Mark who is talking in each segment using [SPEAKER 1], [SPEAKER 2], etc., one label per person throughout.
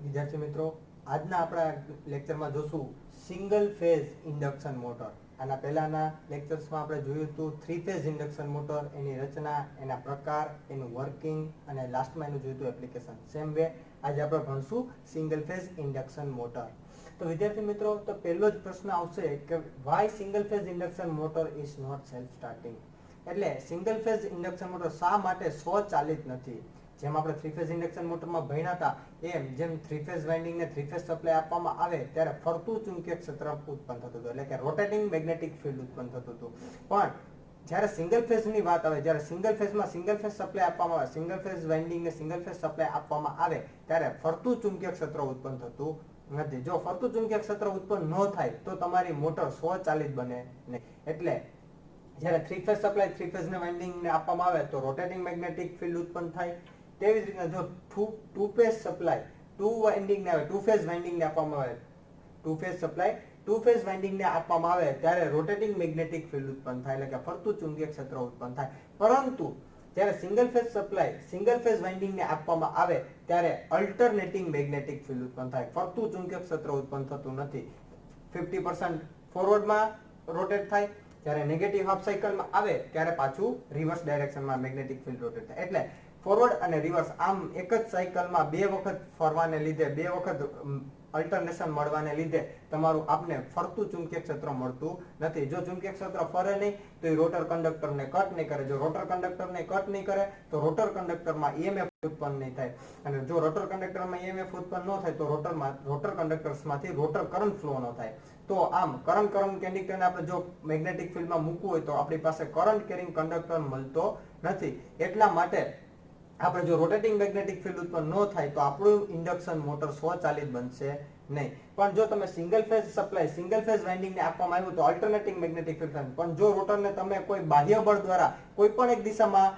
[SPEAKER 1] વિદ્યાર્થી મિત્રો, આજના આપણા લેક્ચરમાં જોશું સિંગલ ફેઝ ઇન્ડક્શન મોટર. આના પહેલાના લેક્ચર્સમાં આપણે જોયું હતું થ્રી ફેઝ ઇન્ડક્શન મોટર, એની રચના, એના પ્રકાર, એનું વર્કિંગ અને લાસ્ટમાં એનું જોયું હતું એપ્લિકેશન. સેમ વે આજે આપણે ભણશું સિંગલ ફેઝ ઇન્ડક્શન મોટર. તો વિદ્યાર્થી મિત્રો, તો પહેલો જ પ્રશ્ન આવશે કે why single phase induction motor is not self starting. એટલે સિંગલ ફેઝ ઇન્ડક્શન મોટર શા માટે સ્વચાલિત નથી? જેમ આપણે થ્રી ફેઝ ઇન્ડક્શન મોટરમાં ભણ્યા હતા એમ, જેમ થ્રી ફેઝ વાઇન્ડિંગ ને થ્રી ફેઝ સપ્લાય આપવામાં આવે ત્યારે ફરતું ચુંબકીય ક્ષેત્ર ઉત્પન્ન થતું હતું, એટલે કે રોટેટિંગ મેગ્નેટિક ફિલ્ડ ઉત્પન્ન થતું હતું. પણ જ્યારે સિંગલ ફેઝ ની વાત આવે, જ્યારે સિંગલ ફેઝમાં સિંગલ ફેઝ સપ્લાય આપવામાં આવે, સિંગલ ફેઝ વાઇન્ડિંગ ને સિંગલ ફેઝ સપ્લાય આપવામાં આવે ત્યારે ફરતું ચુંબકીય ક્ષેત્ર ઉત્પન્ન થતું નથી. જો ફરતું ચુંબકીય ક્ષેત્ર ઉત્પન્ન ન થાય તો તમારી મોટર સ્વચાલિત બને નહીં. એટલે જ્યારે three phase supply three phase ને વાઇન્ડિંગ ને આપવામાં આવે તો રોટેટિંગ મેગ્નેટિક ફિલ્ડ ઉત્પન્ન થાય. તેવી જ રીતના જો two phase supply to winding ને આવે, ટુ ફેઝ વાઇન્ડિંગ ને આપવામાં આવે, two phase supply two phase winding ને આપવામાં આવે ત્યારે રોટેટિંગ મેગ્નેટિક ફિલ્ડ ઉત્પન્ન થાય, એટલે કે ફરતું ચુંબકીય ક્ષેત્ર ઉત્પન્ન થાય. પરંતુ જ્યારે single phase supply single phase winding ને આપવામાં આવે ત્યારે અલ્ટરનેટિંગ મેગ્નેટિક ફિલ્ડ ઉત્પન્ન થાય, ફરતું ચુંબકીય ક્ષેત્ર ઉત્પન્ન થતું નથી. 50% ફોરવર્ડમાં રોટેટ થાય, જ્યારે નેગેટિવ હાફ સાયકલમાં આવે ત્યારે પાછું રિવર્સ ડાયરેક્શનમાં મેગ્નેટિક ફિલ્ડ રોટેટ થાય. એટલે ફોરવર્ડ અને રિવર્સ આમ એક જ સાયકલમાં બે વખત ફરવાને લીધે, બે વખત અલ્ટરનેશન મળવાને લીધે તમારું આપને ફરતું ચુંબકીય ક્ષેત્ર મળતું નથી. જો ચુંબકીય ક્ષેત્ર ફરે નહીં તો એ રોટર કંડક્ટરને કટ નહીં કરે. જો રોટર કંડક્ટરને કટ નહીં કરે તો રોટર કંડક્ટરમાં ઈએમએફ ઉત્પન્ન નહીં થાય. અને જો રોટર કંડક્ટરમાં ઈએમએફ ઉત્પન્ન ન થાય તો રોટર કંડક્ટર્સમાંથી રોટર કરંટ ફ્લો ન થાય. તો આમ કરંટ કંડક્ટરને આપણે જો મેગ્નેટિક ફિલ્ડમાં મૂકવું હોય તો આપણી પાસે કરંટ કેરિંગ કંડક્ટર મળતો નથી. એટલા માટે આપણે જો રોટેટિંગ મેગ્નેટિક ફિલ્ડ ઉત્પન્ન ન થાય તો આપણું ઇન્ડક્શન મોટર સ્વચાલિત બનશે નહીં. પણ જો તમે single phase supply single phase winding ને આપવામાં આવ્યું તો અલ્ટરનેટિંગ મેગ્નેટિક ફિલ્ડ. પણ જો રોટરને તમે કોઈ બાહ્ય બળ દ્વારા કોઈ પણ એક દિશામાં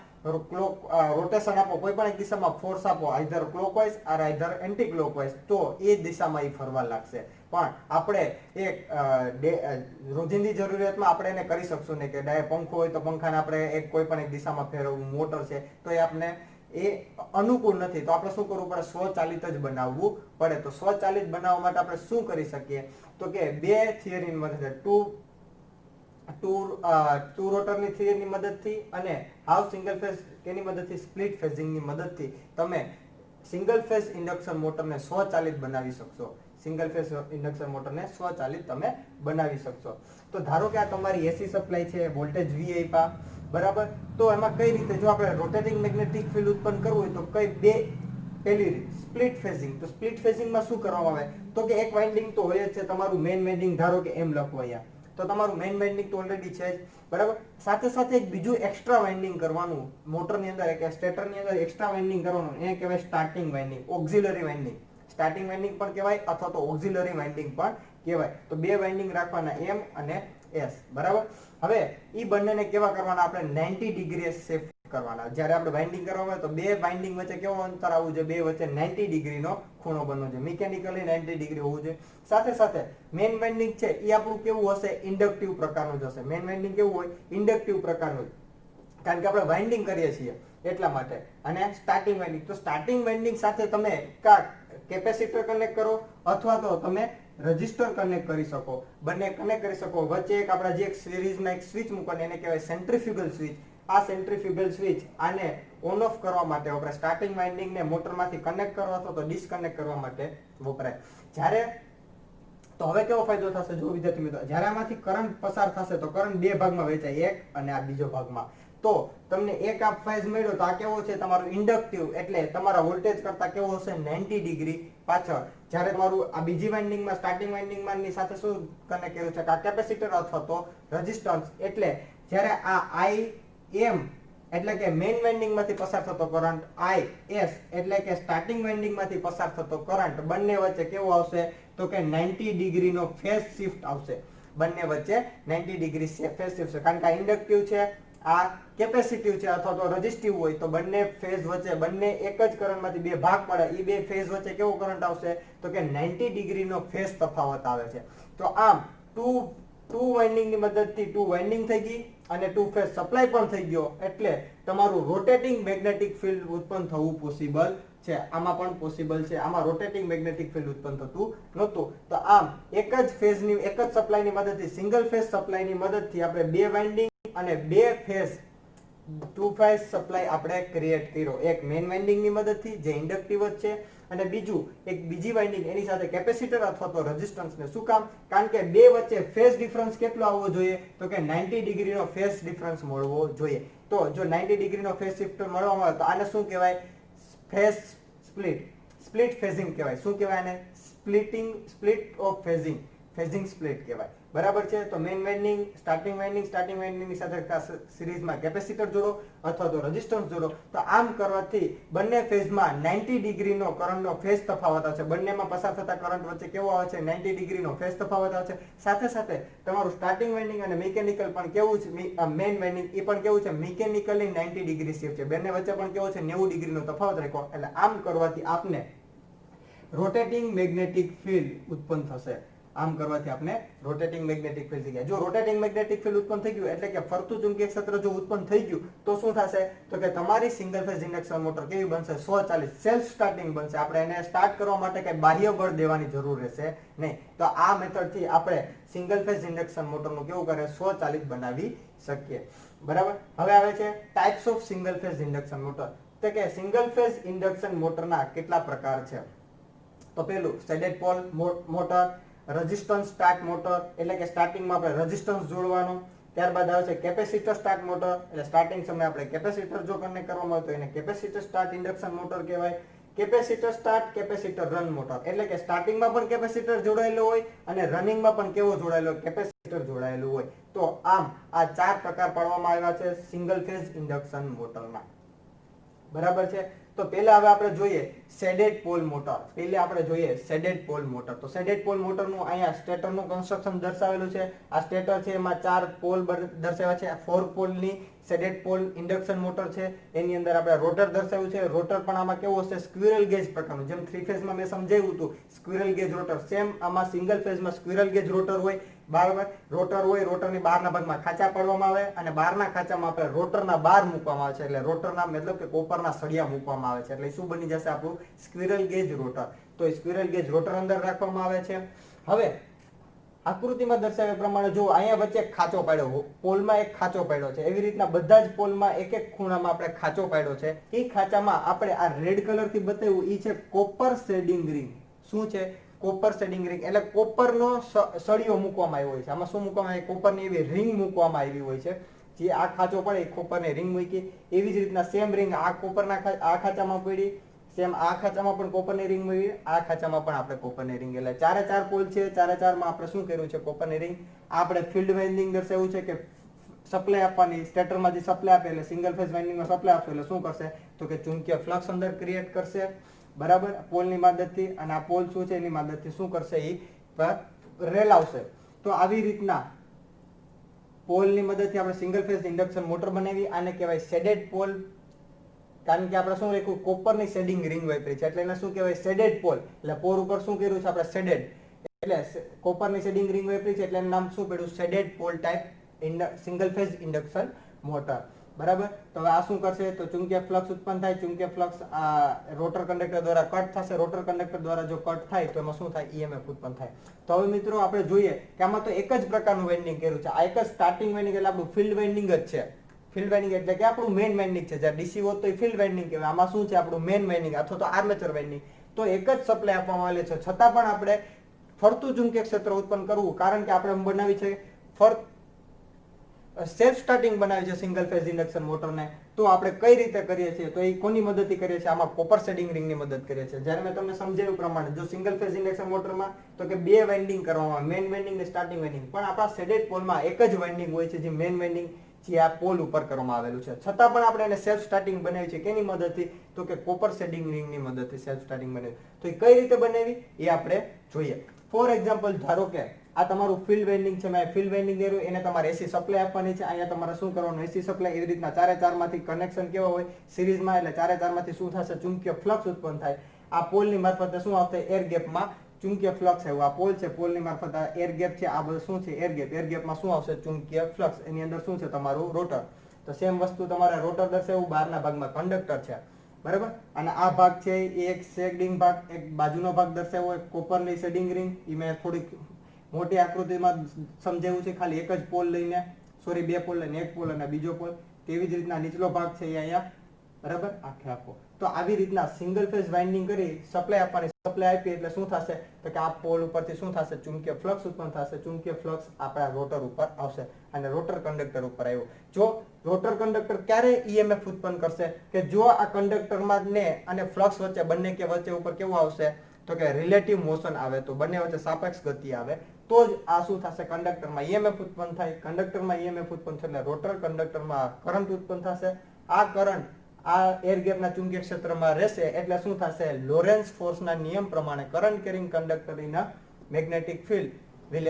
[SPEAKER 1] રોટેશન આપો, કોઈ પણ એક દિશામાં ફોર્સ આપો, આઈધર ક્લોકવાઇઝ ઓર આઈધર એન્ટી ક્લોકવાઇઝ, તો એ દિશામાં એ ફરવા લાગશે. પણ આપણે એક રોજિંદી જરૂરિયાતમાં આપણે એને કરી શકશું નહીં, કે ડાયરેક્ટ પંખો હોય તો પંખાને આપણે એક કોઈ પણ એક દિશામાં ફેરવવું, મોટર છે તો એ આપણે એ અનુકૂળ નથી. તો આપણે શું કરવું પડે? સ્વચાલિત જ બનાવવું પડે. તો સ્વચાલિત બનાવવા માટે આપણે શું કરી શકીએ? તો કે બે થિયરીની મદદથી, ટુ રોટરની થિયરીની મદદથી અને હાફ સિંગલ ફેઝ તેની મદદથી, સ્પ્લિટ ફેઝિંગની મદદથી તમે સિંગલ ફેઝ ઇન્ડક્શન મોટરને સ્વચાલિત બનાવી શકશો. સિંગલ ફેઝ ઇન્ડક્શન મોટરને સ્વચાલિત તમે બનાવી શકશો. તો ધારો કે આ તમારી એસી સપ્લાય છે, વોલ્ટેજ વી આપ્યા, બરાબર. તો એમાં કઈ રીતે જો આપણે રોટેટિંગ મેગ્નેટિક ફિલ્ડ ઉત્પન્ન કરવું હોય તો કઈ બે, પહેલી રીત સ્પ્લિટ ફેઝિંગ. તો સ્પ્લિટ ફેઝિંગમાં શું કરવામાં આવે? તો કે એક વાઇન્ડિંગ તો હોય જ છે, તમારું મેઇન વાઇન્ડિંગ, ધારો કે એમ લખો અહીંયા, તો તમારું મેઇન વાઇન્ડિંગ તો ઓલરેડી છે જ, બરાબર. સાથે સાથે એક બીજું એક્સ્ટ્રા વાઇન્ડિંગ કરવાનું મોટરની અંદર, એક સ્ટેટરની અંદર એક્સ્ટ્રા વાઇન્ડિંગ કરવાનું, એને કહેવાય starting winding, auxiliary winding. Starting winding પણ કહેવાય અથવા તો ઓક્ઝિલરી વાઇન્ડિંગ પણ કહેવાય. તો બે વાઇન્ડિંગ રાખવાના, એમ અને એસ, બરાબર. હવે ઈ બંનેને કેવા કરવાના? આપણે 90 ડિગ્રી શિફ્ટ કરવાના. જ્યારે આપણે વાઇન્ડિંગ કરવામાં આવે તો બે વાઇન્ડિંગ વચ્ચે કેવો અંતર આવવું જોઈએ? બે વચ્ચે 90 ડિગ્રીનો ખૂણો બનવો જોઈએ, મિકેનિકલી 90 ડિગ્રી હોવું જોઈએ. સાથે સાથે મેઇન વાઇન્ડિંગ છે એ આપણું કેવું હશે? ઇન્ડક્ટિવ પ્રકારનું જ હશે. મેઇન વાઇન્ડિંગ કેવું હોય? ઇન્ડક્ટિવ પ્રકારનું, કારણ કે આપણે વાઇન્ડિંગ કરીએ છીએ એટલા માટે. અને સ્ટાર્ટિંગ વાઇન્ડિંગ, તો સ્ટાર્ટિંગ વાઇન્ડિંગ સાથે તમે કેપેસિટર કનેક્ટ કરો અથવા તો તમે રજિસ્ટર કનેક્ટ કરી શકો, બંને કનેક્ટ કરી શકો. વચ્ચે એક આપણા જે સિરીઝમાં એક સ્વિચ મૂકવાની, એને કહેવાય સેન્ટ્રીફ્યુગલ સ્વિચ. આ સેન્ટ્રીફ્યુગલ સ્વિચ આને ઓન ઓફ કરવા માટે વપરાય. સ્ટાર્ટિંગ વાઇન્ડિંગ ને મોટરમાંથી કનેક્ટ કરવા અથવા તો ડિસ્કનેક્ટ કરવા માટે વપરાય. જ્યારે તો હવે કેવો ફાયદો થશે? જો વિદ્યાર્થી મિત્રો, જ્યારે આમાંથી કરંટ પસાર થશે તો કરંટ બે ભાગમાં વહેંચાય, એક અને આ બીજો ભાગમાં. તો તમને એક આ ફેઝ મળ્યો તો આ કેવો છે? તમારું ઇન્ડક્ટિવ, એટલે તમારા વોલ્ટેજ કરતા કેવો હશે? 90 ડિગ્રી પાછળ. જ્યારે તમારું આ બીજી વાઇન્ડિંગમાં, સ્ટાર્ટિંગ વાઇન્ડિંગમાં ની સાથે શું કનેક્ટ કર્યું છે? આ કેપેસિટર અથવા તો રેઝિસ્ટન્સ. એટલે જ્યારે આ આઈ એમ એટલે કે મેઇન વાઇન્ડિંગમાંથી પસાર થતો કરંટ, આઈ એસ એટલે કે સ્ટાર્ટિંગ વાઇન્ડિંગમાંથી પસાર થતો કરંટ, બંને વચ્ચે કેવો આવશે? તો કે 90 ડિગ્રીનો ફેઝ શિફ્ટ આવશે. બંને વચ્ચે 90 ડિગ્રી ફેઝ શિફ્ટ છે, કારણ કે આ ઇન્ડક્ટિવ છે, આ કેપેસિટિવ છે અથવા તો રેઝિસ્ટિવ હોય તો બંને ફેઝ વચ્ચે, બંને એક જ કરંટમાંથી બે ભાગ પડે, એ બે ફેઝ વચ્ચે કેવો કરંટ આવશે? તો કે 90 ડિગ્રીનો ફેઝ તફાવત આવે છે. તો આમ ટુ વાઇન્ડિંગની મદદથી ટુ વાઇન્ડિંગ થઈ ગઈ અને ટુ ફેઝ સપ્લાય પણ થઈ ગયો, એટલે તમારું રોટેટિંગ મેગ્નેટિક ફિલ્ડ ઉત્પન્ન થવું પોસિબલ છે આમાં પણ પોસિબલ છે, આમાં રોટેટિંગ મેગ્નેટિક ફિલ્ડ ઉત્પન્ન થતું નહોતું. તો આમ એક જ ફેઝની એક જ સપ્લાયની મદદથી સિંગલ ફેઝ સપ્લાયની મદદથી આપણે બે વાઇન્ડિંગ અને બે ફેઝ ટુ ફેઝ સપ્લાય આપણે ક્રિએટ કર્યો. એક મેઇન વાઇન્ડિંગની મદદથી જે ઇન્ડક્ટિવ જ છે, અને બીજું એક બીજી વાઇન્ડિંગ એની સાથે કેપેસિટર અથવા તો રેઝિસ્ટન્સ ને. શું કામ? કારણ કે બે વચ્ચે ફેઝ ડિફરન્સ કેટલો આવવો જોઈએ? તો કે 90 ડિગ્રીનો ફેઝ ડિફરન્સ મળવો જોઈએ. તો જો 90 ડિગ્રીનો ફેઝ શિફ્ટ મળવામાં આવે તો આને શું કહેવાય? ફેઝ સ્પ્લિટ, સ્પ્લિટ ફેઝિંગ કહેવાય. શું કહેવાય આને? Split of phasing, phasing split કહેવાય. બરાબર છે. તો મેઇન વાઇન્ડિંગ, સ્ટાર્ટિંગ વાઇન્ડિંગ ની સાથે સિરીઝમાં કેપેસિટર જોડો અથવા તો રેઝિસ્ટન્સ જોડો. તો આમ કરવાથી બંને ફેઝમાં 90 ડિગ્રીનો કરંટનો ફેઝ તફાવત આવે છે. બંનેમાં પસાર થતા કરંટ વચ્ચે કેવો આવે છે? 90 ડિગ્રીનો ફેઝ તફાવત આવે છે. સાથે સાથે તમારું સ્ટાર્ટિંગ વાઇન્ડિંગ અને મિકેનિકલ પણ કેવું છે? મેઇન વાઇન્ડિંગ એ પણ કેવું છે? મિકેનિકલી 90 ડિગ્રી શિફ્ટ છે. બંને વચ્ચે પણ કેવો છે? 90 ડિગ્રીનો તફાવત રાખ્યો. એટલે આમ કરવાથી આપને રોટેટિંગ મેગ્નેટિક ફિલ્ડ ઉત્પન્ન થશે. આમ કરવાથી આપણે રોટેટિંગ મેગ્નેટિક ફિલ્ડ થઈ ગયા. જો રોટેટિંગ મેગ્નેટિક ફિલ્ડ ઉત્પન્ન થઈ ગયું એટલે કે ફરતું ચુંબકીય ક્ષેત્ર જો ઉત્પન્ન થઈ ગયું તો શું થશે? તો કે તમારી સિંગલ ફેઝ ઇન્ડક્શન મોટર કેવી બનશે? સ્વચાલિત, સેલ્ફ સ્ટાર્ટિંગ બનશે. આપણે એને સ્ટાર્ટ કરવા માટે કઈ બાહ્ય બળ દેવાની જરૂર રહેશે નહીં. તો આ મેથડ થી આપણે સિંગલ ફેઝ ઇન્ડક્શન મોટરનું કેવું કરે? સ્વચાલિત બનાવી શકીએ. બરાબર. હવે આવે છે types of single phase induction motor. તો કે સિંગલ ફેઝ ઇન્ડક્શન મોટરના કેટલા પ્રકાર છે? તો પેલું shaded pole motor, resistance start motor એટલે કે સ્ટાર્ટિંગમાં આપણે રેઝિસ્ટન્સ જોડવાનો. ત્યારબાદ આવે છે કેપેસિટર સ્ટાર્ટ મોટર એટલે સ્ટાર્ટિંગ સમયે આપણે કેપેસિટર જો કનેક્ટ કરવામાં આવે તો એને કેપેસિટર સ્ટાર્ટ ઇન્ડક્શન મોટર કહેવાય. Capacitor start capacitor run motor એટલે કે સ્ટાર્ટિંગમાં પણ કેપેસિટર જોડાયેલું હોય અને રનિંગમાં પણ કેવો જોડાયેલો? કેપેસિટર જોડાયેલું હોય. તો આમ આ ચાર પ્રકાર પાડવામાં આવ્યા છે સિંગલ ફેઝ ઇન્ડક્શન મોટરના. બરાબર છે. તો પહેલા હવે આપણે જોઈએ શેડેડ પોલ મોટર. પહેલા આપણે જોઈએ શેડેડ પોલ મોટર. તો શેડેડ પોલ મોટરનું અહીંયા સ્ટેટરનું કન્સ્ટ્રક્શન દર્શાવેલું છે. આ સ્ટેટર છે એમાં 4 પોલ દર્શાવ્યા છે. 4 પોલની શેડેડ પોલ ઇન્ડક્શન મોટર છે. એની અંદર આપણે રોટર દર્શાવ્યું છે. રોટર પણ આમાં કેવું હશે? સ્ક્વિરલ ગેજ પ્રકારનું. જેમ 3 ફેઝમાં મેં સમજાવ્યું હતું સ્ક્વિરલ ગેજ રોટર, સેમ આમાં સિંગલ ફેઝમાં સ્ક્વિરલ ગેજ રોટર હોય. બરાબર. રોટર હોય, રોટરની બહારના ભાગમાં ખાંચા પાડવામાં આવે અને બહારના ખાંચામાં આપણે રોટરના બહાર મૂકવામાં આવે છે. એટલે રોટરના મતલબ કે કોપરના સળિયા મૂકવામાં આવે છે. એટલે શું બની જશે? આપણું સ્ક્વિરલ ગેજ રોટર. તો એ સ્ક્વિરલ ગેજ રોટર અંદર રાખવામાં આવે છે. હવે આકૃતિમાં દર્શાવ્યા પ્રમાણે જો અહીંયા વચ્ચે ખાંચો પાડ્યો, પોલમાં એક ખાંચો પાડ્યો છે. એવી રીતના બધા જ પોલમાં એક એક ખૂણામાં આપણે ખાંચો પાડ્યો છે. એ ખાંચામાં આપણે આ રેડ કલર થી બતાવ્યું એ છે કોપર શેડિંગ રિંગ. શું છે? કોપર શેડિંગ રિંગ એટલે કોપરનો સળિયો મૂકવામાં આવ્યો હોય છે. આમાં શું મૂકવામાં આવે? કોપરની એવી રિંગ મૂકવામાં આવી હોય છે. જે આ ખાંચો પડે એ કોપરની રિંગ મૂકી. એવી જ રીતના સેમ રિંગ આ કોપરના આ ખાંચામાં પડી, સેમ આ ખાંચામાં પણ કોપરની રિંગ મૂકી, આ ખાંચામાં પણ આપણે કોપરની રિંગ. એટલે ચારે ચાર પોલ છે. ચારે ચારમાં આપણે શું કર્યું છે? કોપરની રિંગ. આપણે ફિલ્ડ વાઇન્ડિંગ દર્શાવ્યું છે કે સપ્લાય આપવાની. સ્ટેટરમાંથી સપ્લાય આપે એટલે સિંગલ ફેઝ વાઇન્ડિંગમાં સપ્લાય આપશે એટલે શું કરશે? તો કે ચુંબકીય ફ્લક્સ અંદર ક્રિએટ કરશે. બરાબર. પોલની મદદથી. અને આ પોલ શું છે? એની મદદથી શું કરશે? એ રેલાવશે. તો આવી રીતના પોલની મદદથી આપણે સિંગલ ફેઝ ઇન્ડક્શન મોટર બનાવી. આને કહેવાય શેડેડ પોલ. કારણ કે આપણે શું લખ્યું? કોપરની શેડિંગ રિંગ વાપરી છે એટલે એને શું કહેવાય? Shaded pole. એટલે પોલ ઉપર શું કર્યું છે આપણે? શેડેડ. એટલે કોપરની શેડિંગ રિંગ વાપરી છે એટલે એનું નામ શું પડ્યું? Shaded pole type single phase induction motor. બરાબર. તો હવે આ શું કરશે? તો ચુંબકીય ફ્લક્સ ઉત્પન્ન થાય. ચુંબકીય ફ્લક્સ આ રોટર કંડક્ટર દ્વારા કટ થશે. રોટર કંડક્ટર દ્વારા જો કટ થાય તો એમાં શું થાય? ઈએમએફ ઉત્પન્ન થાય. તો હવે મિત્રો આપણે જોઈએ કે આમાં તો એક જ પ્રકારનું વાઇન્ડિંગ કર્યું છે. આ એક જ સ્ટાર્ટિંગ વાઇન્ડિંગ એટલે આપણું ફિલ્ડ વાઇન્ડિંગ જ છે. ફિલ્ડ વાઇન્ડિંગ એટલે કે આપણું મેઇન વાઇન્ડિંગ છે. જ્યારે ડીસી હોત તો એ ફિલ્ડ વાઇન્ડિંગ કહેવાય. આમાં શું છે? આપણું મેઇન વાઇન્ડિંગ અથવા તો આર્મેચર વાઇન્ડિંગ. તો એક જ સપ્લાય આપવામાં આવેલી છે છતાં પણ આપણે ફરતું ચુંબકીય ક્ષેત્ર ઉત્પન્ન કરવું. કારણ કે આપણે બનાવી છે સેલ્ફ સ્ટાર્ટિંગ બનાવી છે સિંગલ ફેઝ ઇન્ડક્શન મોટરને. તો આપણે કઈ રીતે કરીએ છીએ? તો એ કોની મદદથી કરીએ છીએ? આમાં કોપર શેડિંગ રિંગની મદદ કરીએ છીએ. જ્યારે મેં તમને સમજાવ્યું પ્રમાણે જો સિંગલ ફેઝ ઇન્ડક્શન મોટરમાં તો કે બે વાઇન્ડિંગ કરવામાં આવે, મેઇન વાઇન્ડિંગ ને સ્ટાર્ટિંગ વાઇન્ડિંગ. પણ આપણા શેડેડ પોલમાં એક જ વાઇન્ડિંગ હોય છે જે મેઇન વાઇન્ડિંગ જે આ પોલ ઉપર કરવામાં આવેલું છે. છતાં પણ આપણે એને સેલ્ફ સ્ટાર્ટિંગ બનાવી છે. કેની મદદથી? તો કે કોપર શેડિંગ રિંગની મદદથી સેલ્ફ સ્ટાર્ટિંગ બનાવી. તો એ કઈ રીતે બનાવી એ આપણે જોઈએ. ફોર એક્ઝામ્પલ ધારો કે આ તમારું ફિલ્ડ વાઇન્ડિંગ છે. મેં ફિલ્ડ વાઇન્ડિંગ કર્યું. એને તમારે એસી સપ્લાય આપવાની છે. અહીંયા તમારે શું કરવાનું? AC supply. એવી રીતના ચારે ચારમાંથી કનેક્શન કેવા હોય? સિરીઝમાં. એટલે ચારે ચારમાંથી શું થશે? ચુંબકીય ફ્લક્સ ઉત્પન્ન થાય. આ પોલની મારફતે શું આવશે? એર ગેપમાં ચુંબકીય ફ્લક્સ આવ્યું. આ પોલ છે, પોલની મારફત એર ગેપ છે. આ બધું શું છે? Air gap. એર ગેપમાં શું આવશે? ચુંબકીય ફ્લક્સ. એની અંદર શું છે? તમારું રોટર. તો સેમ વસ્તુ તમારે રોટર દર્શાવવું. બહારના ભાગમાં કંડક્ટર છે. બરાબર. અને આ ભાગ છે એ એક શેડિંગ ભાગ, એક બાજુનો ભાગ દર્શાવ્યો એક કોપરની શેડિંગ રિંગ. એ મેં થોડીક મોટી આકૃતિમાં સમજાવ્યું છે, ખાલી એક જ પોલ લઈને, સોરી 2 પોલ લઈને, એક પોલ અને બીજો પોલ. તેવી જ રીતના નીચલો ભાગ છે એ અહીંયા, બરાબર, આખે આખો. તો આવી રીતના સિંગલ ફેઝ વાઇન્ડિંગ કરી સપ્લાય આપવાની. સપ્લાય આપી એટલે શું થશે તો કે આ પોલ ઉપરથી શું થશે, ચુંબકીય ફ્લક્સ ઉત્પન્ન થશે. ચુંબકીય ફ્લક્સ આપણા રોટર ઉપર આવશે અને રોટર કંડક્ટર ઉપર આવ્યો. જો રોટર કંડક્ટર ક્યારે ઈએમએફ ઉત્પન્ન કરશે કે જો આ કંડક્ટરમાં ને અને ફ્લક્સ વચ્ચે બંને કે વચ્ચે ઉપર કેવું આવશે તો કે રિલેટિવ મોશન આવે, તો બંને વચ્ચે સાપેક્ષ ગતિ આવે, તો જ આ શું થશે, કંડક્ટરમાં ઈએમએફ ઉત્પન્ન થાય. કંડક્ટરમાં ઈએમએફ ઉત્પન્ન થશે એટલે રોટર કંડક્ટરમાં કરંટ ઉત્પન્ન થશે. આ કરંટ આ એર ગેપના ચુંબકીય ક્ષેત્રમાં રહેશે એટલે શું થશે, લોરેન્સ ફોર્સના નિયમ પ્રમાણે current carrying conductor in magnetic field will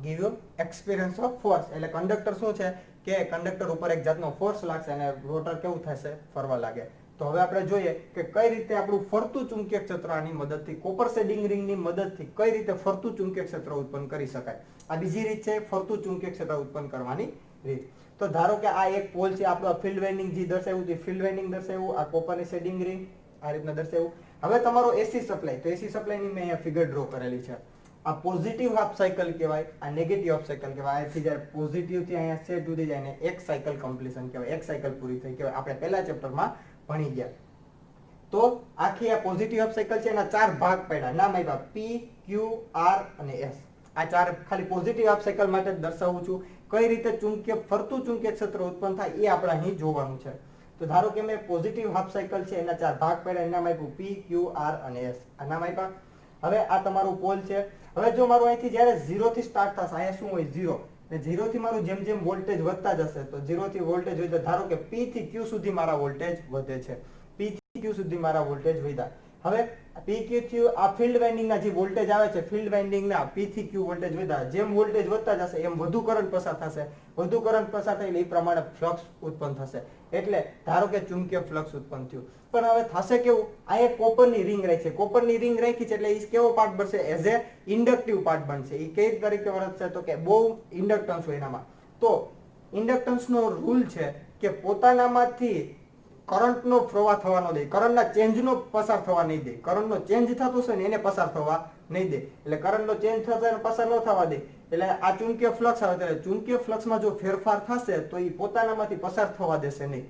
[SPEAKER 1] give you experience of force. એટલે કંડક્ટર શું છે કે કંડક્ટર ઉપર એક જાતનો ફોર્સ લાગશે અને રોટર કેવું થશે, ફરવા લાગે. તો હવે આપણે જોઈએ કે કઈ રીતે આપણું ફરતું ચુંબકીય ક્ષેત્ર આની મદદથી, કોપર શેડિંગ રિંગની મદદથી કઈ રીતે ફરતું ચુંબકીય ક્ષેત્ર ઉત્પન્ન કરી શકાય. આ બીજી રીત છે ફરતું ચુંબકીય ક્ષેત્ર ઉત્પન્ન કરવાની રીત. તો ધારો કે આ એક પોલ છે આપણો, ફિલ્ડ વાઇન્ડિંગ જે દર્શાવ્યું તે ફિલ્ડ વાઇન્ડિંગ દર્શાવ્યું, આ કોપરની શેડિંગ રિંગ આ રીતના દર્શાવ્યું. હવે તમારો એસી સપ્લાય, તો એસી સપ્લાયની મેં અહીંયા ફિગર ડ્રો કરેલી છે. આ પોઝિટિવ હાફ સાયકલ કહેવાય, આ નેગેટિવ હાફ સાયકલ કહેવાય. અહીંથી જ્યારે પોઝિટિવ થી અહીંયા સેટ સુધી જાય ને એક સાયકલ કમ્પ્લીશન કહેવાય, એક સાયકલ પૂરી થઈ કહેવાય. આપણે પહેલા ચેપ્ટરમાં ભણી ગયા. તો આખી આ પોઝિટિવ હાફ સાયકલ છે એના 4 ભાગ પડ્યા, નામ આપ્યા P, Q, R અને S. આ 4 ખાલી પોઝિટિવ હાફ સાયકલ માટે જ દર્શાવું છું. કઈ રીતે ચુંબકીય ફરતું ચુંબકીય ક્ષેત્ર ઉત્પન્ન થાય એ આપણે અહીં જોવાનું છે. તો ધારો કે મેં પોઝિટિવ હાફ સાયકલ છે એના 4 ભાગ પડ્યા, એના નામ આપ્યું P, Q, R અને S. આ નામ આપ્યા. હવે આ તમારું પોલ છે. હવે જો મારું અહીંથી જ્યારે 0 થી સ્ટાર્ટ થશે, અહીંયા શું હોય 0, ને 0 થી મારું જેમ જેમ વોલ્ટેજ વધતા જશે તો 0 થી વોલ્ટેજ વધે. ધારો કે P થી Q સુધી મારા વોલ્ટેજ વધે છે, P થી Q સુધી મારા વોલ્ટેજ વધ્યા. હવે P Q આ ફિલ્ડ વાઇન્ડિંગના જે વોલ્ટેજ આવે છે, ફિલ્ડ વાઇન્ડિંગના P થી Q વોલ્ટેજ વધ્યા. જેમ વોલ્ટેજ વધતા જશે એમ વધુ કરંટ પસાર થશે, વધુ કરંટ પસાર થાય એટલે એ પ્રમાણે ફ્લક્સ ઉત્પન્ન થશે. એટલે ધારો કે ચુંબકીય ફ્લક્સ ઉત્પન્ન થયું. પણ હવે થશે કેવું, આ એક કોપરની રિંગ રાખી છે, કોપરની રિંગ રાખી છે એટલે એ કેવો પાર્ટ બનશે, એઝ એ ઇન્ડક્ટિવ પાર્ટ બનશે. એ કઈ તરીકે વર્તશે તો કે બહુ ઇન્ડક્ટન્સ હોય એનામાં. તો ઇન્ડક્ટન્સનો રૂલ છે કે પોતાનામાંથી કરંટનો પ્રવાહ થવા ન દે, કરંટના ચેન્જનો પસાર થવા નહીં દે. કરંટનો ચેન્જ થતો છે ને એને પસાર થવા નહીં દે. એટલે કરંટનો ચેન્જ થશે અને પસાર ન થવા દે એટલે આ ચુંબકીય ફ્લક્સ આવે ત્યારે ચુંબકીય ફ્લક્સમાં જો ફેરફાર થશે તો એ પોતાનામાંથી પસાર થવા દેશે નહીં.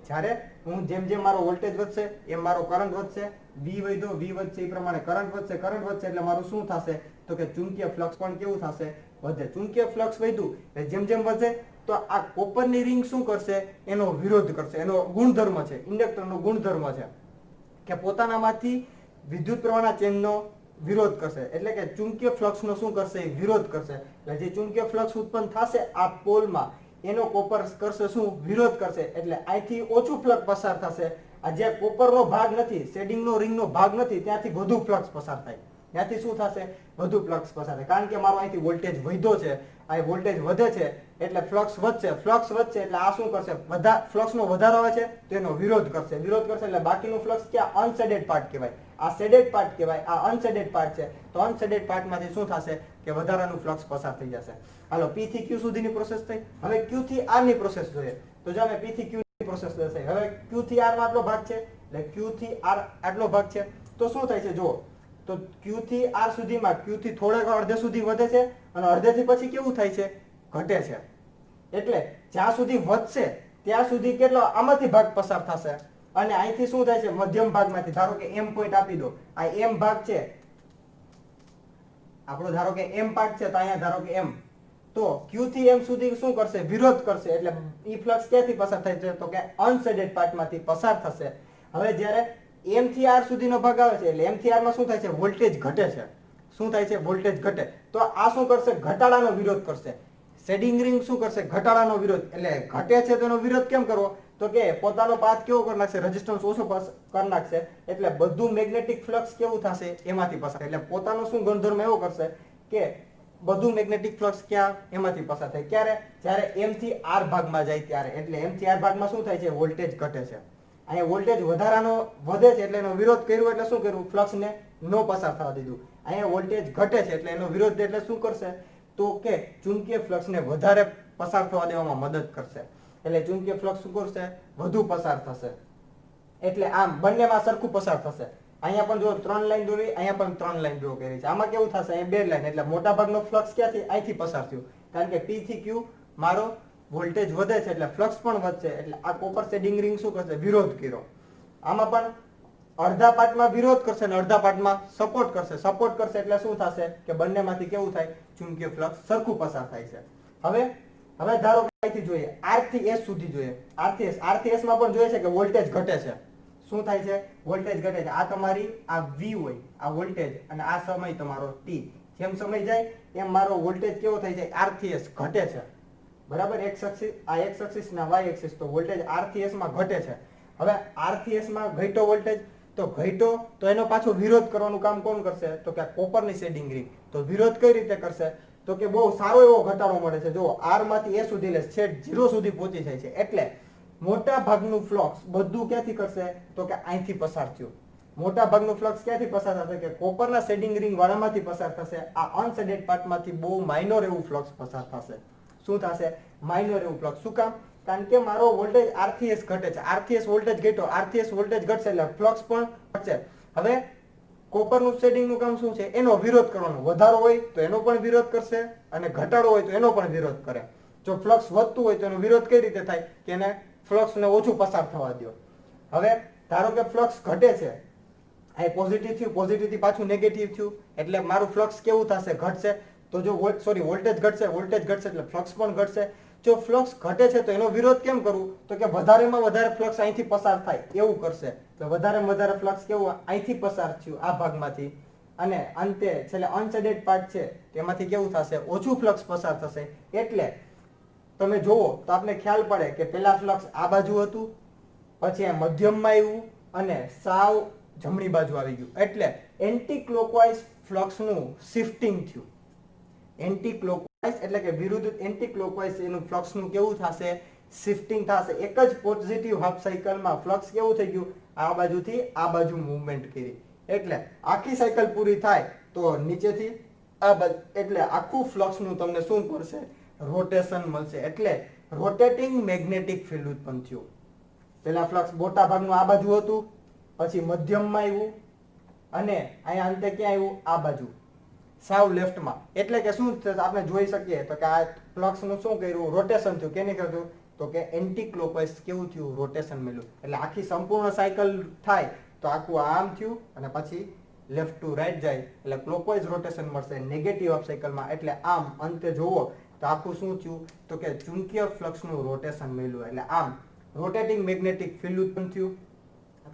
[SPEAKER 1] જ્યારે હું જેમ જેમ મારો વોલ્ટેજ વધશે એમ મારો કરંટ વધશે, V વધ્યો, V વધશે એ પ્રમાણે કરંટ વધશે, કરંટ વધશે એટલે મારું શું થશે તો કે ચુંબકીય ફ્લક્સ પણ કેવું થશે, વધે. ચુંબકીય ફ્લક્સ વધ્યું એટલે જેમ જેમ વધે તો આ કોપરની રિંગ શું કરશે, એનો વિરોધ કરશે. એનો ગુણધર્મ છે, ઇન્ડક્ટરનો ગુણધર્મ છે કે પોતાનામાંથી વિદ્યુત પ્રવાહના ચેન્જનો વિરોધ કરશે. એટલે કે ચુંબકીય ફ્લક્સનો શું કરશે, વિરોધ કરશે. એટલે જે ચુંબકીય ફ્લક્સ ઉત્પન્ન થશે આ પોલમાં એનો કોપર કરશે શું, વિરોધ કરશે. એટલે અહીંથી ઓછું ફ્લક્સ પસાર થશે. આ જે કોપરનો ભાગ નથી, શેડિંગનો રિંગનો ભાગ નથી, ત્યાંથી વધુ ફ્લક્સ પસાર થાય. ત્યાંથી શું થશે, વધુ ફ્લક્સ પસાર થાય. કારણ કે મારો અહીંથી વોલ્ટેજ વધ્યો છે, આ વોલ્ટેજ વધે છે એટલે ફ્લક્સ વધશે. ફ્લક્સ વધશે એટલે આ શું કરશે, ફ્લક્સનો વધારો આવે છે તો એનો વિરોધ કરશે. વિરોધ કરશે એટલે બાકીનું ફ્લક્સ ક્યાં, અનશેડેડ પાર્ટ કહેવાય. આ શેડેડ પાર્ટ કહેવાય, આ અનશેડેડ પાર્ટ છે. તો અનશેડેડ પાર્ટમાંથી શું થશે કે વધારાનું ફ્લક્સ પસાર થઈ જશે. હાલો P થી Q સુધીની પ્રોસેસ થઈ. હવે Q થી R ની પ્રોસેસ જોઈએ. તો જો અમે P થી Q ની પ્રોસેસ દર્શાવી. હવે Q થી R માં આટલો ભાગ છે એટલે Q થી R આટલો ભાગ છે. તો શું થાય છે જુઓ, તો Q થી R સુધીમાં Q થી થોડેક અડધે સુધી વધે છે અને અડધેથી પછી કેવું થાય છે, ઘટે છે. એટલે જ્યાં સુધી વધશે ત્યાં સુધી કેટલો આમાંથી ભાગ પસાર થશે અને અહીંથી શું થાય છે, મધ્યમ ભાગમાંથી ધારો કે M પોઈન્ટ આપી દો. આ M ભાગ છે આપણો, ધારો કે M પાર્ટ છે તો અહીંયા ધારો કે M. તો Q થી M સુધી શું કરશે, વિરોધ કરશે. એટલે ઈ ફ્લક્સ ક્યાંથી પસાર થાય છે તો કે અનશેડેડ પાર્ટમાંથી પસાર થશે. હવે જ્યારે M થી R સુધીનો ભાગ આવે છે એટલે M થી R માં શું થાય છે, વોલ્ટેજ ઘટે છે. શું થાય છે, વોલ્ટેજ ઘટે. તો આ શું કરશે, ઘટાડાનો વિરોધ કરશે. શેડિંગ રિંગ શું કરશે, ઘટાડાનો વિરોધ. એટલે ઘટે છે તો એનો વિરોધ કેમ કરવો તો કે પોતાનો પાથ કેવો કરી નાખશે, રેઝિસ્ટન્સ ઓછો કરી નાખશે. એટલે બધું મેગ્નેટિક ફ્લક્સ કેવું થશે, એમાંથી પસાર. એટલે પોતાનો શું ગુણધર્મ એવો કરશે કે બધું મેગ્નેટિક ફ્લક્સ ક્યાં, એમાંથી પસાર થાય. ક્યારે, જ્યારે M થી R ભાગમાં જાય ત્યારે. એટલે M થી R ભાગમાં શું થાય છે, વોલ્ટેજ ઘટે છે. અહીંયા વોલ્ટેજ વધારાનો વધે છે એટલે એનો વિરોધ કર્યો એટલે શું કર્યું, ફ્લક્સને નો પસાર થવા દીધું. અહીંયા વોલ્ટેજ ઘટે છે એટલે એનો વિરોધ એટલે શું કરશે તો કે ચુંબકીય ફ્લક્સને વધારે પસાર થવા દેવામાં મદદ કરશે. એટલે ચુંબકીય ફ્લક્સ શું કરશે, વધુ પસાર થશે. એટલે આમ બંનેમાં સરખું પસાર થશે. અહીંયા પણ જો 3 લાઈન દોરી, અહીંયા પણ 3 લાઈન ડ્રો કરી છે. આમાં કેવું થશે, અહીંયા 2 લાઈન, એટલે મોટા ભાગનો ફ્લક્સ ક્યાંથી, અહીંથી પસાર થયું, કારણ કે P થી Q મારો વોલ્ટેજ વધે છે એટલે ફ્લક્સ પણ વધશે. એટલે આ કોપર શેડિંગ રિંગ શું કરશે, વિરોધ કર્યો. આમાં પણ અડધા પાર્ટમાં વિરોધ કરશે અને અડધા પાર્ટમાં સપોર્ટ કરશે. સપોર્ટ કરશે એટલે શું થશે કે બંનેમાંથી કેવું થાય, ચુંબકીય ફ્લક્સ સરખું પસાર થાય છે. હવે ધારો કે અહીંથી જોઈએ, R થી S સુધી જોઈએ. R થી S માં પણ જોઈએ છે કે વોલ્ટેજ ઘટે છે. શું થાય છે, વોલ્ટેજ ઘટે છે. આ તમારી આ V હોય, આ વોલ્ટેજ, અને આ સમય તમારો T. જેમ સમય જાય એમ મારો વોલ્ટેજ કેવો થાય છે, R થી S ઘટે છે. બરાબર, x એક્સિસ, આ x એક્સિસ ના y એક્સિસ, તો વોલ્ટેજ R થી S માં ઘટે છે. હવે R થી S માં ઘટ્યો વોલ્ટેજ, તો ઘટ્યો તો એનો પાછો વિરોધ કરવાનું કામ કોણ કરશે, તો કે કોપરની શેડિંગ રિંગ. તો વિરોધ કઈ રીતે કરશે, તો કે બહુ સારો એવો ઘટાડો મળે છે. જો R માંથી A સુધી લે, છેક 0 સુધી પહોંચી જાય છે. એટલે મોટા ભાગનું ફ્લક્સ બધું ક્યાંથી કરશે, તો કે અહીંથી પસાર થયું. મોટા ભાગનું ફ્લક્સ ક્યાંથી પસાર થશે, કે કોપરના શેડિંગ રિંગ વાળામાંથી પસાર થશે. આ અનશેડેડ પાર્ટમાંથી બહુ માઇનોર એવું ફ્લક્સ પસાર થશે. શું થશે, માઇનોર એવું ફ્લક્સ. શું કામ, કારણ કે મારો વોલ્ટેજ R થી S ઘટે છે. R થી S વોલ્ટેજ ઘટ્યો, R થી S વોલ્ટેજ ઘટશે એટલે ફ્લક્સ પણ ઘટશે. હવે કોપરનું શેડિંગનું કામ શું છે, એનો વિરોધ કરવાનો. વધારો હોય તો એનો પણ વિરોધ કરશે અને ઘટાડો હોય તો એનો પણ વિરોધ કરે. જો ફ્લક્સ વધતું હોય તો એનો વિરોધ કઈ રીતે થાય, કે એને ફ્લક્સને ઓછું પસાર થવા દો. હવે ધારો કે ફ્લક્સ ઘટે છે, આ પોઝિટિવ થયું, પોઝિટિવ થી પાછું નેગેટિવ થયું, એટલે મારું ફ્લક્સ કેવું થશે, ઘટશે. તો જો વોલ્ટેજ ઘટશે એટલે ફ્લક્સ પણ ઘટશે. જો ફ્લક્સ ઘટે છે તો એનો વિરોધ કેમ કરવું, તો કે વધારેમાં વધારે ફ્લક્સ અહીંથી પસાર થાય એવું કરશે. તો વધારેમાં વધારે ફ્લક્સ કેવું, અહીંથી પસાર થયું આ ભાગમાંથી, અને અંતે છેલ્લે અનશેડેડ પાર્ટ છે તેમાંથી કેવું થશે, ઓછું ફ્લક્સ પસાર થશે. એટલે તમે જોવો તો આપને ખ્યાલ પડે કે પેલા ફ્લક્સ આ બાજુ હતું, પછી આ મધ્યમમાં આવ્યું અને સાવ જમણી બાજુ આવી ગયું. એટલે એન્ટી ક્લોકવાઇઝ ફ્લક્સનું શિફ્ટિંગ થયું. એન્ટી ક્લોકવાઇઝ એટલે કે વિરુદ્ધ એન્ટી ક્લોકવાઇઝ એનું ફ્લક્સનું કેવું થશે, શિફ્ટિંગ થશે. એક જ પોઝિટિવ હાફ સાયકલમાં ફ્લક્સ કેવું થઈ ગયું, આ બાજુથી આ બાજુ મૂવમેન્ટ કરી. એટલે આખી સાયકલ પૂરી થાય તો નીચેથી આ બાજુ, એટલે આખું ફ્લક્સનું તમને શું મળશે, રોટેશન મળશે. એટલે રોટેટિંગ મેગ્નેટિક ફિલ્ડ ઉત્પન્ન થયું. પેલા ફ્લક્સ મોટા ભાગનું આ બાજુ હતું, પછી મધ્યમમાં આવ્યું અને અહીંયા અંતે ક્યાં આવ્યું, આ બાજુ સાવ લેફ્ટમાં. એટલે કે શું આપણે જોઈ શકીએ તો કે આ ફ્લક્સનું શું કર્યું, રોટેશન થયું. કેને કર્યું, તો કે એન્ટી ક્લોકવાઇઝ કેવું થયું, રોટેશન મળ્યું. એટલે આખી સંપૂર્ણ સાયકલ થાય તો આખું આમ થયું અને પછી લેફ્ટ ટુ રાઈટ જાય એટલે ક્લોકવાઇઝ રોટેશન મળશે નેગેટિવ હાફ સાયકલમાં. એટલે આમ અંતે જોવો તો આખું શું થયું, તો કે ચુંબકીય ફ્લક્સનું રોટેશન મળ્યું. એટલે આમ રોટેટિંગ મેગ્નેટિક ફિલ્ડ ઉત્પન્ન થયું.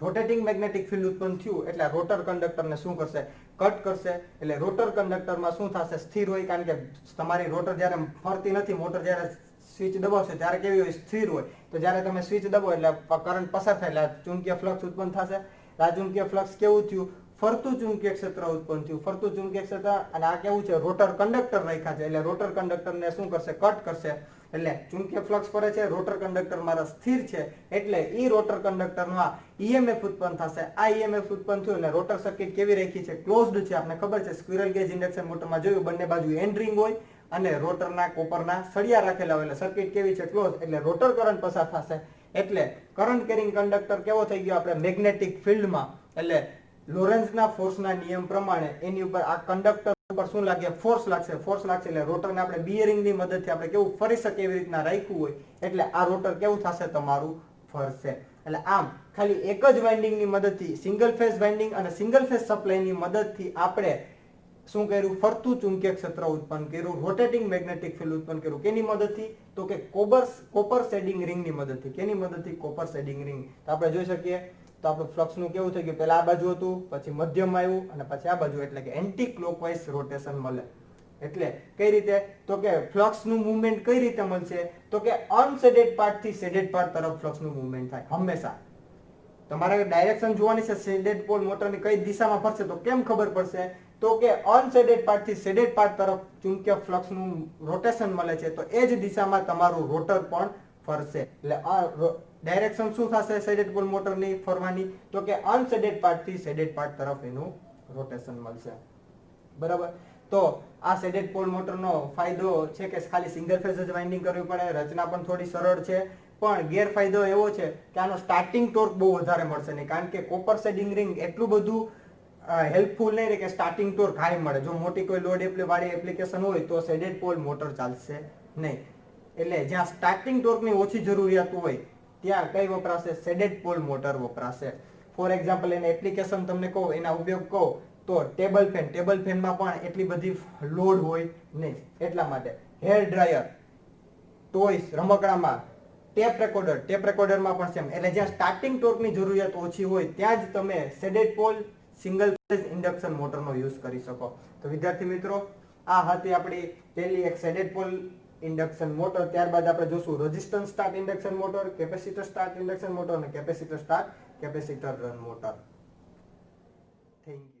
[SPEAKER 1] રોટેટિંગ મેગ્નેટિક ફિલ્ડ ઉત્પન્ન થયું એટલે રોટર કંડક્ટરને શું કરશે, કટ કરશે. એટલે રોટર કંડક્ટરમાં શું થશે, સ્થિર હોય. કારણ કે તમારી રોટર જ્યારે ફરતી નથી, મોટર જ્યારે સ્વિચ દબાવશે ત્યારે કેવી હોય, સ્થિર હોય. તો જ્યારે તમે સ્વિચ દબાવો એટલે કરંટ પસાર થાય એટલે ચુંબકીય ફ્લક્સ ઉત્પન્ન થશે. આ ચુંબકીય ફ્લક્સ કેવું થયું, ફરતું ચુંબકીય ક્ષેત્ર ઉત્પન્ન થયું. ફરતું ચુંબકીય ક્ષેત્ર, અને આ કેવું છે, રોટર કંડક્ટર રાખ્યા છે એટલે રોટર કંડક્ટરને શું કરશે, કટ કરશે. એટલે ચુંબકીય ફ્લક્સ ફરે છે, રોટર કંડક્ટર મારા સ્થિર છે, એટલે ઈ રોટર કંડક્ટરમાં ઈએમએફ ઉત્પન્ન થશે. આ ઈએમએફ ઉત્પન્ન થયું એટલે રોટર સર્કિટ કેવી રાખી છે, ક્લોઝડ છે. આપણે ખબર છે સ્ક્વિરલ કેજ ઇન્ડક્શન મોટરમાં જોયું, બંને બાજુ એન્ડ રિંગ હોય અને રોટરના કોપરના સળિયા રાખેલા હોય એટલે સર્કિટ કેવી છે, ક્લોઝ. એટલે રોટર કરંટ પસાર થશે. એટલે કરંટ કેરિંગ કંડક્ટર કેવો થઈ ગયો આપણે મેગ્નેટિક ફિલ્ડમાં. એટલે લોરેન્ઝના ફોર્સના નિયમ પ્રમાણે એની ઉપર આ કંડક્ટર ઉપર શું લાગે, ફોર્સ લાગશે. ફોર્સ લાગશે એટલે રોટરને આપણે બીયરિંગની મદદથી આપણે કેવું ફરી શકે એવી રીતના રાખ્યું હોય. એટલે આ રોટર કેવું થશે, તમારું ફરશે. એટલે આમ ખાલી એક જ વાઇન્ડિંગની મદદથી, સિંગલ ફેઝ વાઇન્ડિંગ અને સિંગલ ફેઝ સપ્લાયની મદદથી આપણે શું કર્યું, ફરતું ચુંબકીય ક્ષેત્ર ઉત્પન્ન કર્યું, રોટેટિંગ મેગ્નેટિક ફિલ્ડ ઉત્પન્ન કર્યું. કેની મદદથી, તો કે કોપર શેડિંગ રિંગની મદદથી. કેની મદદથી, કોપર શેડિંગ રિંગ. તો આપણે જોઈ શકીએ તો આપણું ફ્લક્સનું કેવું થઈ ગયું, પહેલા આ બાજુ હતું, પછી મધ્યમાં આવ્યું અને પછી આ બાજુ. એટલે કે એન્ટી ક્લોકવાઇઝ રોટેશન મળે. એટલે કઈ રીતે, તો કે ફ્લક્સનું મૂવમેન્ટ કઈ રીતે મળશે, તો કે અનશેડેડ પાર્ટ થી શેડેડ પાર્ટ તરફ ફ્લક્સનું મૂવમેન્ટ થાય હંમેશા. તમારે ડાયરેક્શન જોવાની છે શેડેડ પોલ મોટરની કઈ દિશામાં ફરશે, તો કેમ ખબર પડશે, તો કે અનશેડેડ પાર્ટ થી શેડેડ પાર્ટ તરફ ચુંબકીય ફ્લક્સનું રોટેશન મળે છે તો એ જ દિશામાં તમારું રોટર પણ ફરશે. એટલે ડાયરેક્શન શું થશે શેડેડ પોલ મોટરની ફરવાની, તો કે અનશેડેડ પાર્ટ થી શેડેડ પાર્ટ તરફ એનું રોટેશન મળશે. બરાબર. તો આ શેડેડ પોલ મોટરનો ફાયદો છે કે ખાલી સિંગલ ફેઝ જ વાઇન્ડિંગ કરવી પડે, રચના પણ થોડી સરળ છે. પણ ગેરફાયદો એવો છે કે આનો સ્ટાર્ટિંગ ટોર્ક બહુ વધારે મળશે નહીં, કારણ કે કોપર શેડિંગ રિંગ એટલું બધું હેલ્પફુલ નહીં રહે કે સ્ટાર્ટિંગ ટોર્ક હાઈ મળે. જો મોટી કોઈ લોડ વાળી એપ્લિકેશન હોય તો શેડેડ પોલ મોટર ચાલશે નહીં. એટલે જ્યાં સ્ટાર્ટિંગ ટોર્કની ઓછી જરૂરિયાત હોય ત્યાં કઈ વપરાશે? શેડેડ પોલ મોટર વપરાશે. ફોર એક્ઝામ્પલ એને એપ્લિકેશન તમને કહો, એના ઉપયોગ કહો તો ટેબલ ફેનમાં પણ એટલી બધી લોડ હોય નહીં, એટલા માટે. હેર ડ્રાયર, ટોયસ, રમકડામાં, ટેપ રેકોર્ડરમાં પણ સેમ. એટલે જ્યાં સ્ટાર્ટિંગ ટોર્કની જરૂરિયાત ઓછી હોય ત્યાં જ તમે shaded pole single phase induction મોટરનો યુઝ કરી શકો. તો વિદ્યાર્થી મિત્રો, આ હતી આપણી પહેલી એક શેડેડ પોલ ઇન્ડક્શન મોટર. ત્યારબાદ આપણે જોશું resistance start induction motor, capacitor start induction motor અને capacitor start capacitor run motor. Thank you.